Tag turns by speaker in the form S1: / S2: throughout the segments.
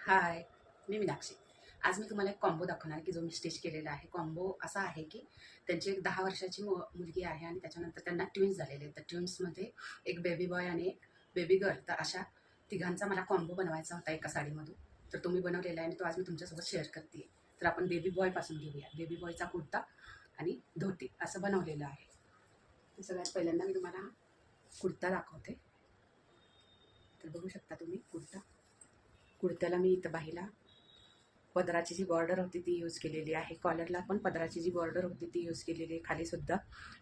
S1: हाय, मी मीनाक्षी. आज मी तुम्हाला एक कॉम्बो दाखवणार आहे की जो मी स्टिच केलेला आहे. कॉम्बो असा आहे की त्यांची एक 10 वर्षाची मुलगी आहे आणि त्याच्यानंतर त्यांना ट्विन्स झालेले आहेत. तर ट्विन्समध्ये एक बेबी बॉय आणि एक बेबी गर्ल. तर अशा तिघांचा मला कॉम्बो बनवायचा होता एका साडीमधून. तर तो मी बनवलेला आहे आणि तो आज मी तुमच्यासोबत शेअर करते. तर आपण बेबी बॉयपासून घेऊया. बेबी बॉयचा कुर्ता आणि धोती असं बनवलेलं आहे. तर सगळ्यात पहिल्यांदा मी तुम्हाला कुर्ता दाखवते. तर बघू शकता तुम्ही कुर्त्याला मी इथं बाहीला पदराची जी बॉर्डर होती ती यूज केलेली आहे. कॉलरला पण पदराची जी बॉर्डर होती ती यूज केलेली आहे. खालीसुद्धा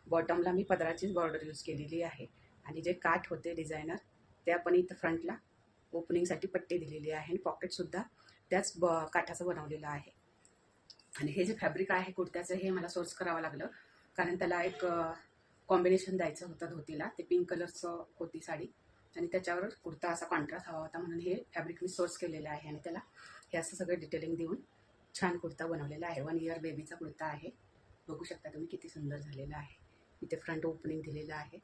S1: बॉटमला मी पदराचीच बॉर्डर यूज केलेली आहे. आणि जे काठ होते डिझायनर ते आपण इथं फ्रंटला ओपनिंगसाठी पट्टी दिलेली आहे आणि पॉकेटसुद्धा त्याच काठाचं बनवलेलं आहे. आणि हे जे फॅब्रिक आहे कुर्त्याचं हे मला सोर्स करावं लागलं, कारण त्याला एक कॉम्बिनेशन द्यायचं होतं धोतीला. ते पिंक कलरचं होती साडी आणि त्याच्यावर कुर्ता असा कॉन्ट्रास्ट हवा होता, म्हणून हे फॅब्रिक मी सोर्स केलेलं आहे आणि त्याला हे असं सगळं डिटेलिंग देऊन छान कुर्ता बनवलेला आहे. 1 इयर बेबीचा कुर्ता आहे. बघू शकता तुम्ही किती सुंदर झालेला आहे. इथे फ्रंट ओपनिंग दिलेलं आहे,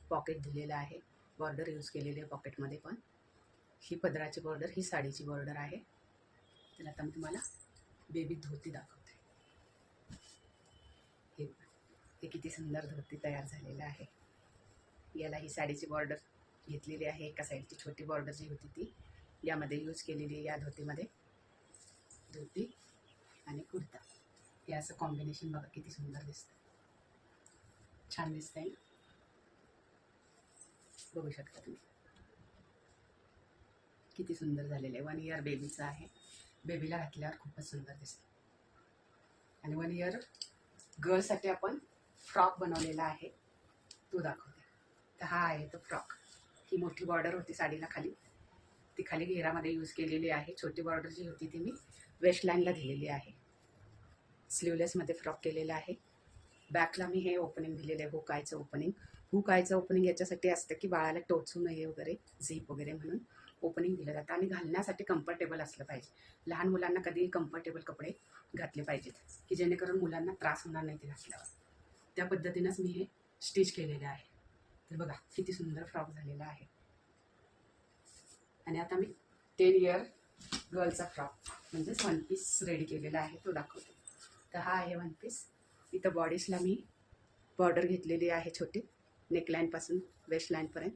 S1: पॉकेट दिलेलं आहे, बॉर्डर यूज केलेली आहे पॉकेटमध्ये पण. ही पदराची बॉर्डर, ही साडीची बॉर्डर आहे. तर आता मी तुम्हाला बेबी धोती दाखवते. हे किती सुंदर धोती तयार झालेलं आहे. याला ही साडीची बॉर्डर घेतलेली आहे. एका साईडची छोटी बॉर्डर जी होती ती यामध्ये यूज केलेली आहे. या धोतीमध्ये धोती आणि कुर्ता हे असं कॉम्बिनेशन बघा किती सुंदर दिसतं. छान दिसतंय ना? बघू शकता तुम्ही किती सुंदर झालेलं आहे. 1 इयर बेबीचं आहे. बेबीला घातल्यावर खूपच सुंदर दिसतं. आणि 1 इयर गर्लसाठी आपण फ्रॉक बनवलेला आहे, तो दाखवते. तर हा आहे तो फ्रॉक. ही मोठी बॉर्डर होती साडीला खाली, ती खाली घेरामध्ये यूज केलेली आहे. छोटी बॉर्डर जी होती ती मी वेस्ट लाईनला दिलेली आहे. स्लीवलेसमध्ये फ्रॉक केलेला आहे. बॅकला मी हे ओपनिंग दिलेलं आहे, हुकायचं ओपनिंग याच्यासाठी असतं की बाळाला टोचू नये वगैरे, झीप वगैरे म्हणून ओपनिंग दिलं जातं. आणि घालण्यासाठी कम्फर्टेबल असलं पाहिजे. लहान मुलांना कधीही कम्फर्टेबल कपडे घातले पाहिजेत की जेणेकरून मुलांना त्रास होणार नाही ते घातल्यावर. त्या पद्धतीनंच मी हे स्टिच केलेलं आहे. तर बघा किती सुंदर फ्रॉक झालेला आहे. आणि आता मी 10 इयर गर्लचा फ्रॉक म्हणजेच 1 पीस रेडी केलेला आहे, तो दाखवते. तर हा आहे 1 पीस. इथं बॉडीसला मी बॉर्डर घेतलेली आहे छोटी, नेकलाईनपासून वेस्ट लाईनपर्यंत.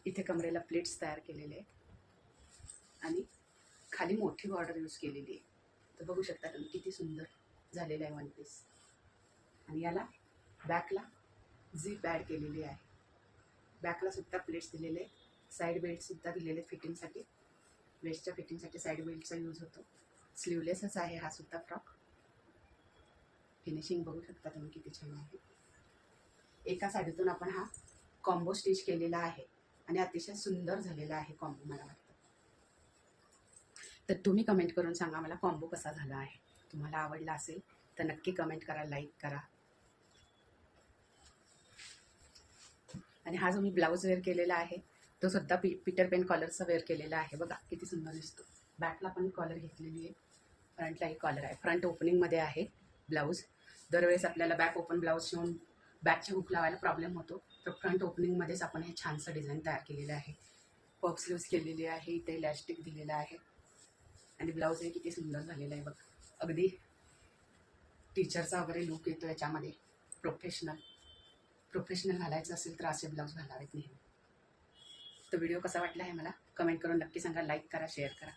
S1: इथे कमरेला प्लेट्स तयार केलेले आहेत आणि खाली मोठी बॉर्डर यूज केलेली आहे. तर बघू शकता तुम्ही किती सुंदर झालेलं आहे 1 पीस. आणि याला बॅकला झीप ॲड केलेली आहे. बॅकला सुद्धा प्लेट्स दिलेले आहेत. साईड बेल्टसुद्धा दिलेले फिटिंगसाठी. वेस्टच्या फिटिंगसाठी साईड बेल्टचा यूज होतो. स्लीवलेसच आहे हा सुद्धा फ्रॉक. फिनिशिंग बघू शकता तुम्ही किती छान आहे. एका साडीतून आपण हा कॉम्बो स्टिच केलेला आहे आणि अतिशय सुंदर झालेला आहे कॉम्बो मला वाटतं. तर तुम्ही कमेंट करून सांगा मला कॉम्बो कसा झाला आहे. तुम्हाला आवडला असेल तर नक्की कमेंट करा, लाईक करा. आणि हा जो मी ब्लाऊज वेअर केलेला आहे तो सुद्धा पीटर पेन कॉलरचा वेअर केलेला आहे. बघा किती सुंदर दिसतो. बॅकला पण कॉलर घेतलेली आहे, फ्रंटलाही कॉलर आहे. फ्रंट ओपनिंगमध्ये आहे ब्लाऊज. दरवेळेस आपल्याला बॅक ओपन ब्लाऊज शिवून बॅकचे हुक लावायला प्रॉब्लेम होतो, तर फ्रंट ओपनिंगमध्येच आपण हे छानसं डिझाईन तयार केलेलं आहे. पफ स्लीव्स केलेली आहे, इथे इलॅस्टिक दिलेलं आहे आणि ब्लाऊज हे किती सुंदर झालेलं आहे. बघ अगदी टीचरचा वगैरे लुक येतो याच्यामध्ये. प्रोफेशनल घालायचं असेल तर असे ब्लाऊज घालावेत नेहमी. तर व्हिडिओ कसा वाटला आहे मला कमेंट करून नक्की सांगा. लाईक करा, शेअर करा.